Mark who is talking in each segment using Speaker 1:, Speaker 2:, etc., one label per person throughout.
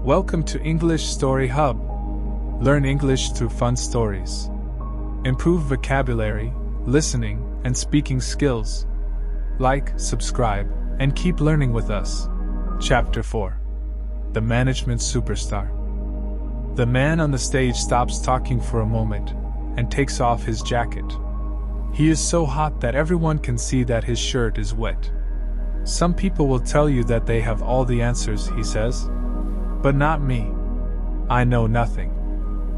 Speaker 1: Welcome to English Story Hub. Learn English through fun stories. Improve vocabulary, listening, and speaking skills. Like, subscribe, and keep learning with us. Chapter 4. The Management Superstar. The man on the stage stops talking for a moment and takes off his jacket. He is so hot that everyone can see that his shirt is wet. Some people will tell you that they have all the answers, he says. But not me. I know nothing.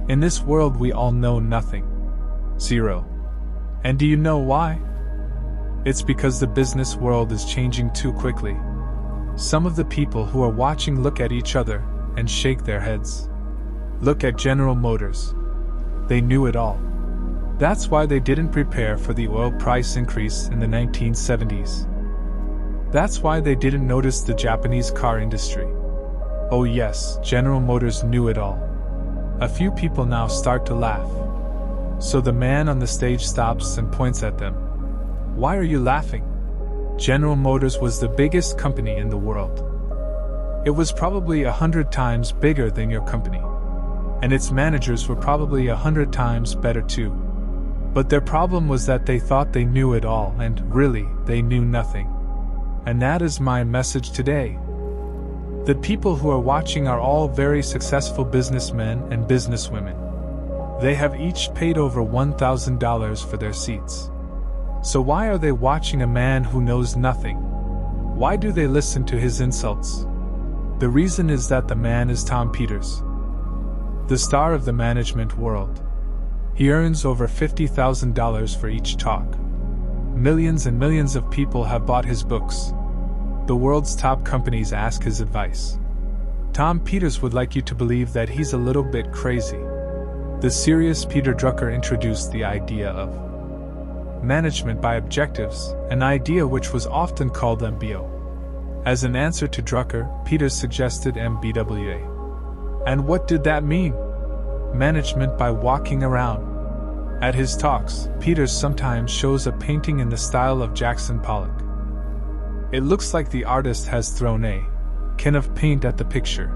Speaker 1: In this world we all know nothing. Zero. And do you know why? It's because the business world is changing too quickly. Some of the people who are watching look at each other and shake their heads. Look at General Motors. They knew it all. That's why they didn't prepare for the oil price increase in the 1970s. That's why they didn't notice the Japanese car industry. Oh yes, General Motors knew it all. A few people now start to laugh. So the man on the stage stops and points at them. Why are you laughing? General Motors was the biggest company in the world. It was probably 100 times bigger than your company. And its managers were probably 100 times better too. But their problem was that they thought they knew it all, and really, they knew nothing. And that is my message today. The people who are watching are all very successful businessmen and businesswomen. They have each paid over $1,000 for their seats. So why are they watching a man who knows nothing? Why do they listen to his insults? The reason is that the man is Tom Peters, the star of the management world. He earns over $50,000 for each talk. Millions and millions of people have bought his books. The world's top companies ask his advice. Tom Peters would like you to believe that he's a little bit crazy. The serious Peter Drucker introduced the idea of management by objectives, an idea which was often called MBO. As an answer to Drucker, Peters suggested MBWA. And what did that mean? Management by walking around. At his talks, Peters sometimes shows a painting in the style of Jackson Pollock. It looks like the artist has thrown a can of paint at the picture.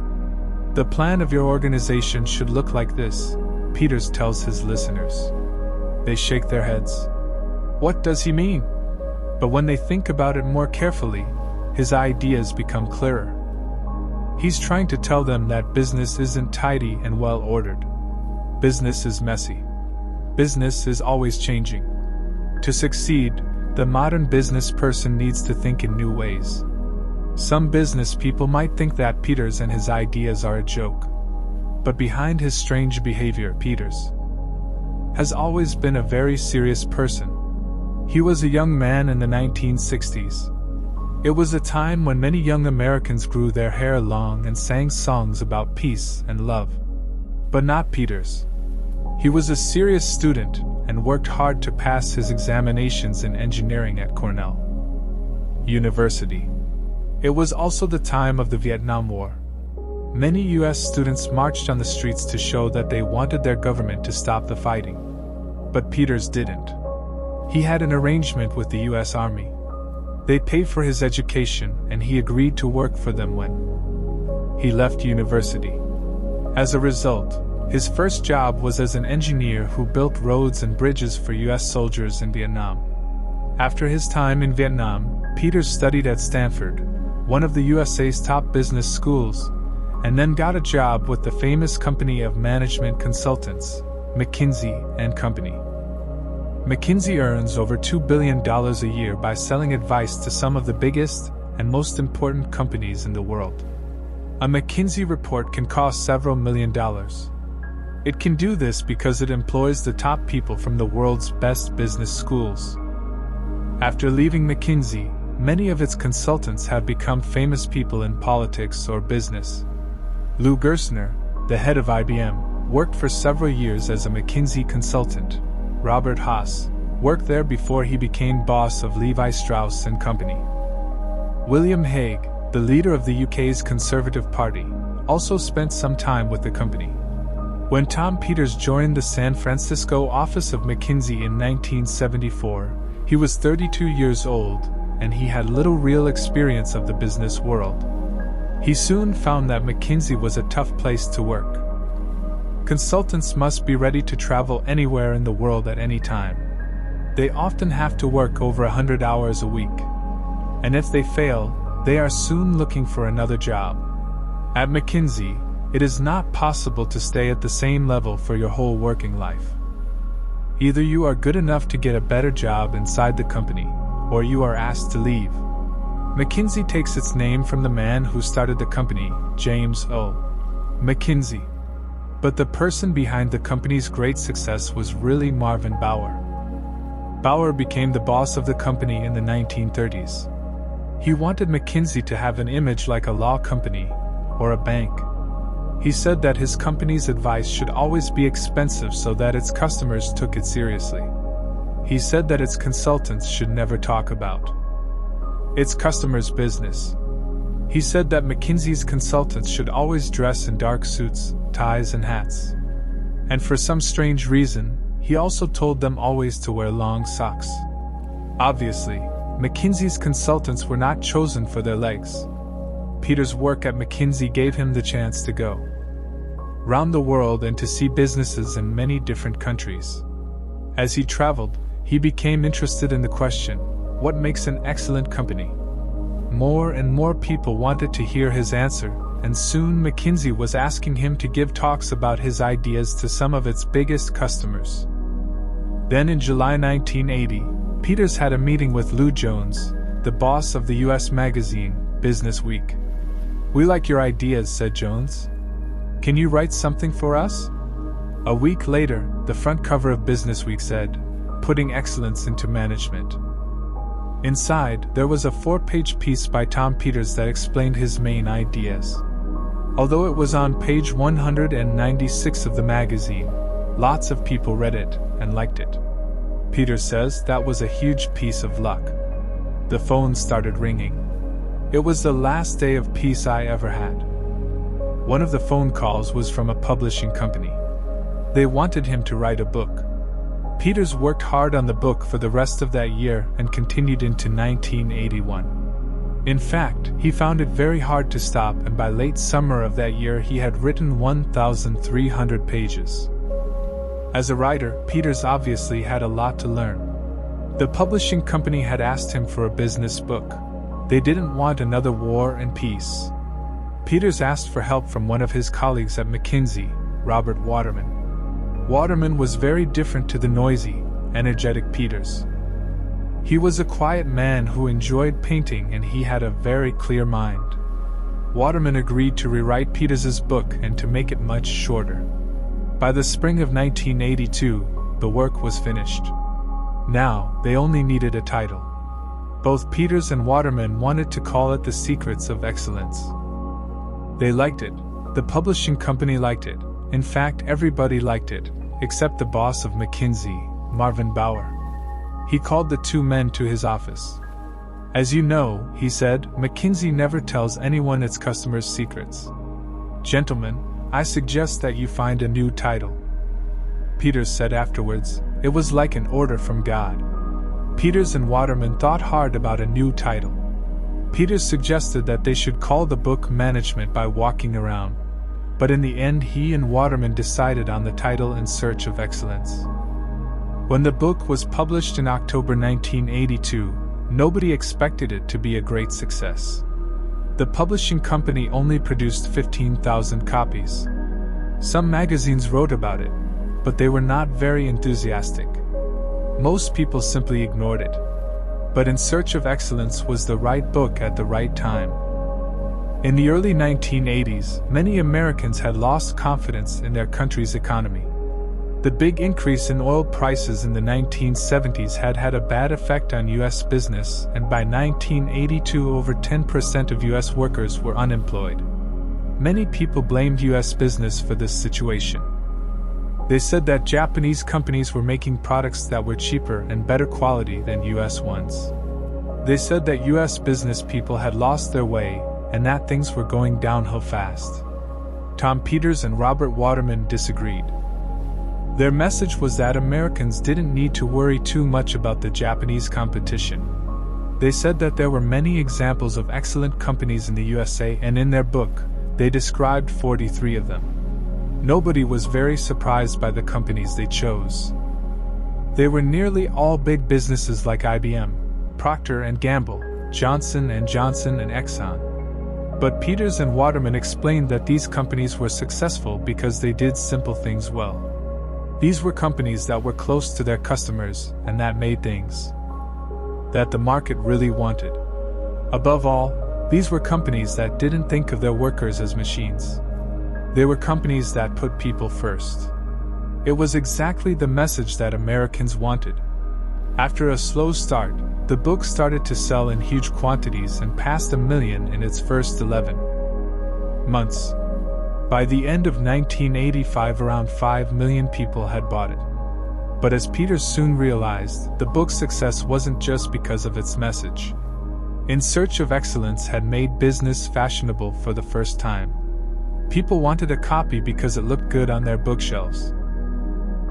Speaker 1: The plan of your organization should look like this, Peters tells his listeners. They shake their heads. What does he mean? But when they think about it more carefully, his ideas become clearer. He's trying to tell them that business isn't tidy and well ordered. Business is messy. Business is always changing. To succeed, the modern business person needs to think in new ways. Some business people might think that Peters and his ideas are a joke. But behind his strange behavior, Peters has always been a very serious person. He was a young man in the 1960s. It was a time when many young Americans grew their hair long and sang songs about peace and love. But not Peters. He was a serious student and worked hard to pass his examinations in engineering at Cornell University. It was also the time of the Vietnam War. Many U.S. students marched on the streets to show that they wanted their government to stop the fighting. But Peters didn't. He had an arrangement with the U.S. Army. They paid for his education, and he agreed to work for them when he left university. As a result, his first job was as an engineer who built roads and bridges for U.S. soldiers in Vietnam. After his time in Vietnam, Peters studied at Stanford, one of the USA's top business schools, and then got a job with the famous company of management consultants, McKinsey & Company. McKinsey earns over $2 billion a year by selling advice to some of the biggest and most important companies in the world. A McKinsey report can cost several $1,000,000. It can do this because it employs the top people from the world's best business schools. After leaving McKinsey, many of its consultants have become famous people in politics or business. Lou Gerstner, the head of IBM, worked for several years as a McKinsey consultant. Robert Haas worked there before he became boss of Levi Strauss & Company. William Hague, the leader of the UK's Conservative Party, also spent some time with the company. When Tom Peters joined the San Francisco office of McKinsey in 1974, he was 32 years old, and he had little real experience of the business world. He soon found that McKinsey was a tough place to work. Consultants must be ready to travel anywhere in the world at any time. They often have to work over 100 hours a week. And if they fail, they are soon looking for another job. At McKinsey, it is not possible to stay at the same level for your whole working life. Either you are good enough to get a better job inside the company, or you are asked to leave. McKinsey takes its name from the man who started the company, James O. McKinsey. But the person behind the company's great success was really Marvin Bower. Bower became the boss of the company in the 1930s. He wanted McKinsey to have an image like a law company or a bank. He said that his company's advice should always be expensive so that its customers took it seriously. He said that its consultants should never talk about its customers' business. He said that McKinsey's consultants should always dress in dark suits, ties and hats. And for some strange reason, he also told them always to wear long socks. Obviously, McKinsey's consultants were not chosen for their legs. Peter's work at McKinsey gave him the chance to go round the world and to see businesses in many different countries. As he traveled, he became interested in the question, what makes an excellent company? More and more people wanted to hear his answer, and soon McKinsey was asking him to give talks about his ideas to some of its biggest customers. Then in July 1980, Peters had a meeting with Lou Jones, the boss of the US magazine, Business Week. "We like your ideas," said Jones. "Can you write something for us?" A week later, the front cover of Business Week said, "Putting Excellence into Management." Inside, there was a 4-page piece by Tom Peters that explained his main ideas. Although it was on page 196 of the magazine, lots of people read it and liked it. Peters says that was a huge piece of luck. The phone started ringing. It was the last day of peace I ever had. One of the phone calls was from a publishing company. They wanted him to write a book. Peters worked hard on the book for the rest of that year and continued into 1981. In fact, he found it very hard to stop, and by late summer of that year he had written 1,300 pages. As a writer, Peters obviously had a lot to learn. The publishing company had asked him for a business book. They didn't want another War and Peace. Peters asked for help from one of his colleagues at McKinsey, Robert Waterman. Waterman was very different to the noisy, energetic Peters. He was a quiet man who enjoyed painting, and he had a very clear mind. Waterman agreed to rewrite Peters's book and to make it much shorter. By the spring of 1982, the work was finished. Now, they only needed a title. Both Peters and Waterman wanted to call it The Secrets of Excellence. They liked it. The publishing company liked it. In fact, everybody liked it, except the boss of McKinsey, Marvin Bower. He called the two men to his office. "As you know," he said, "McKinsey never tells anyone its customers' secrets. Gentlemen, I suggest that you find a new title." Peters said afterwards, "It was like an order from God." Peters and Waterman thought hard about a new title. Peters suggested that they should call the book Management by Walking Around. But in the end, he and Waterman decided on the title In Search of Excellence. When the book was published in October 1982, nobody expected it to be a great success. The publishing company only produced 15,000 copies. Some magazines wrote about it, but they were not very enthusiastic. Most people simply ignored it. But In Search of Excellence was the right book at the right time. In the early 1980s, many Americans had lost confidence in their country's economy. The big increase in oil prices in the 1970s had had a bad effect on U.S. business, and by 1982 over 10% of U.S. workers were unemployed. Many people blamed U.S. business for this situation. They said that Japanese companies were making products that were cheaper and better quality than U.S. ones. They said that U.S. business people had lost their way, and that things were going downhill fast. Tom Peters and Robert Waterman disagreed. Their message was that Americans didn't need to worry too much about the Japanese competition. They said that there were many examples of excellent companies in the USA, and in their book, they described 43 of them. Nobody was very surprised by the companies they chose. They were nearly all big businesses like IBM, Procter & Gamble, Johnson & Johnson and Exxon. But Peters and Waterman explained that these companies were successful because they did simple things well. These were companies that were close to their customers and that made things that the market really wanted. Above all, these were companies that didn't think of their workers as machines. They were companies that put people first. It was exactly the message that Americans wanted. After a slow start, the book started to sell in huge quantities and passed 1 million in its first 11 months. By the end of 1985, around 5 million people had bought it. But as Peters soon realized, the book's success wasn't just because of its message. In Search of Excellence had made business fashionable for the first time. People wanted a copy because it looked good on their bookshelves.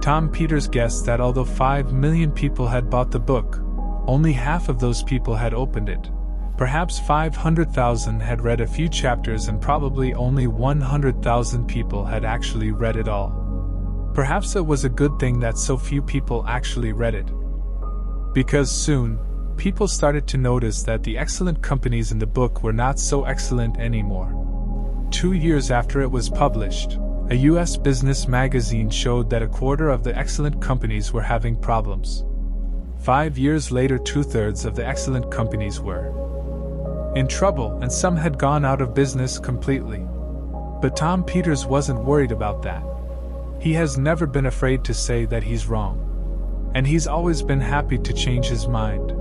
Speaker 1: Tom Peters guessed that although 5 million people had bought the book, only half of those people had opened it. Perhaps 500,000 had read a few chapters, and probably only 100,000 people had actually read it all. Perhaps it was a good thing that so few people actually read it. Because soon, people started to notice that the excellent companies in the book were not so excellent anymore. 2 years after it was published, a U.S. business magazine showed that a quarter of the excellent companies were having problems. 5 years later, 2/3 of the excellent companies were in trouble, and some had gone out of business completely. But Tom Peters wasn't worried about that. He has never been afraid to say that he's wrong. And he's always been happy to change his mind.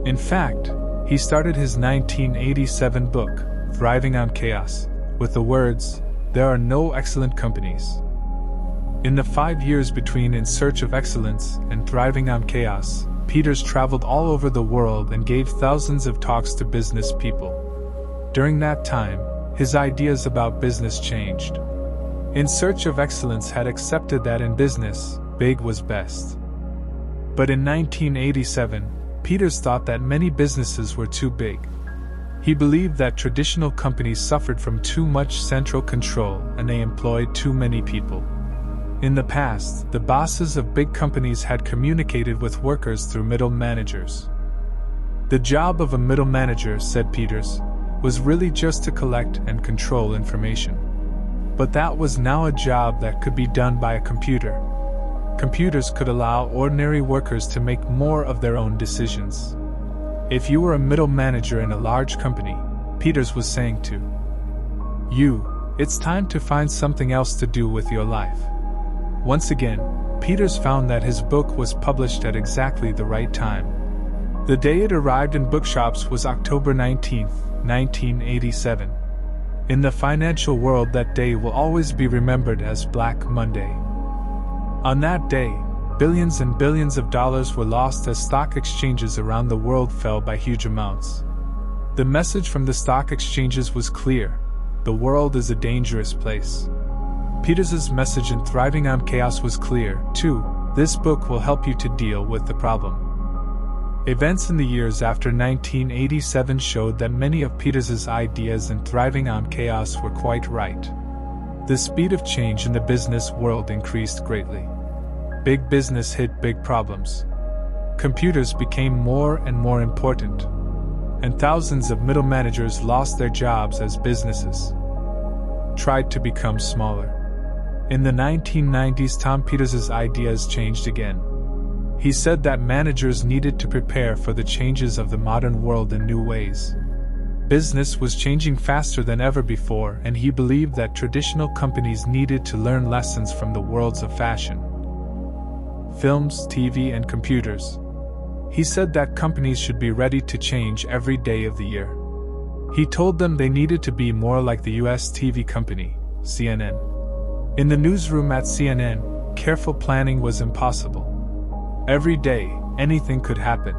Speaker 1: In fact, he started his 1987 book, Thriving on Chaos, with the words, "There are no excellent companies." In the 5 years between In Search of Excellence and Thriving on Chaos, Peters traveled all over the world and gave thousands of talks to business people. During that time, his ideas about business changed. In Search of Excellence had accepted that in business, big was best. But in 1987, Peters thought that many businesses were too big. He believed that traditional companies suffered from too much central control and they employed too many people. In the past, the bosses of big companies had communicated with workers through middle managers. The job of a middle manager, said Peters, was really just to collect and control information. But that was now a job that could be done by a computer. Computers could allow ordinary workers to make more of their own decisions. If you were a middle manager in a large company, Peters was saying to you, it's time to find something else to do with your life. Once again, Peters found that his book was published at exactly the right time. The day it arrived in bookshops was October 19, 1987. In the financial world, that day will always be remembered as Black Monday. On that day, billions and billions of dollars were lost as stock exchanges around the world fell by huge amounts. The message from the stock exchanges was clear: the world is a dangerous place. Peters' message in Thriving on Chaos was clear, too: this book will help you to deal with the problem. Events in the years after 1987 showed that many of Peters' ideas in Thriving on Chaos were quite right. The speed of change in the business world increased greatly. Big business hit big problems. Computers became more and more important. And thousands of middle managers lost their jobs as businesses tried to become smaller. In the 1990s, Tom Peters' ideas changed again. He said that managers needed to prepare for the changes of the modern world in new ways. Business was changing faster than ever before, and he believed that traditional companies needed to learn lessons from the worlds of fashion, films, TV, and computers. He said that companies should be ready to change every day of the year. He told them they needed to be more like the US TV company, CNN. In the newsroom at CNN, careful planning was impossible. Every day, anything could happen.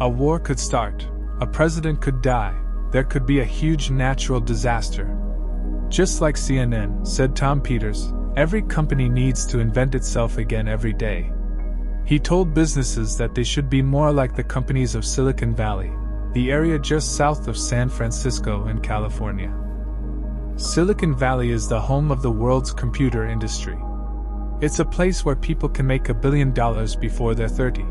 Speaker 1: A war could start, a president could die, there could be a huge natural disaster. Just like CNN, said Tom Peters, every company needs to invent itself again every day. He told businesses that they should be more like the companies of Silicon Valley, the area just south of San Francisco in California. Silicon Valley is the home of the world's computer industry. It's a place where people can make $1 billion before they're 30.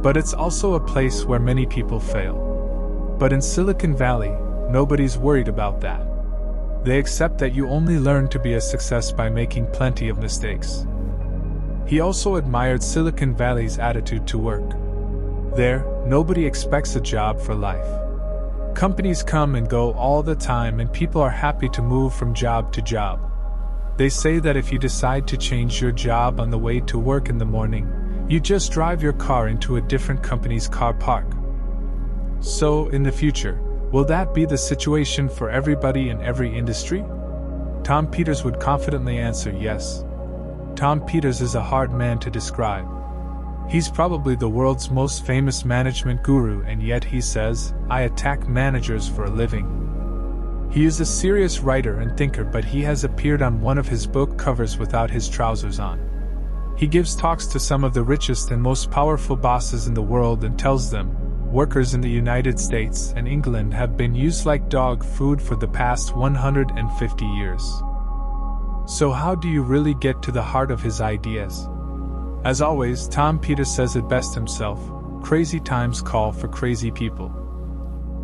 Speaker 1: But it's also a place where many people fail. But in Silicon Valley, nobody's worried about that. They accept that you only learn to be a success by making plenty of mistakes. He also admired Silicon Valley's attitude to work. There, nobody expects a job for life. Companies come and go all the time and people are happy to move from job to job. They say that if you decide to change your job on the way to work in the morning, you just drive your car into a different company's car park. So, in the future, will that be the situation for everybody in every industry? Tom Peters would confidently answer yes. Tom Peters is a hard man to describe. He's probably the world's most famous management guru, and yet he says, "I attack managers for a living." He is a serious writer and thinker, but he has appeared on one of his book covers without his trousers on. He gives talks to some of the richest and most powerful bosses in the world and tells them, workers in the United States and England have been used like dog food for the past 150 years. So how do you really get to the heart of his ideas? As always, Tom Peters says it best himself, crazy times call for crazy people.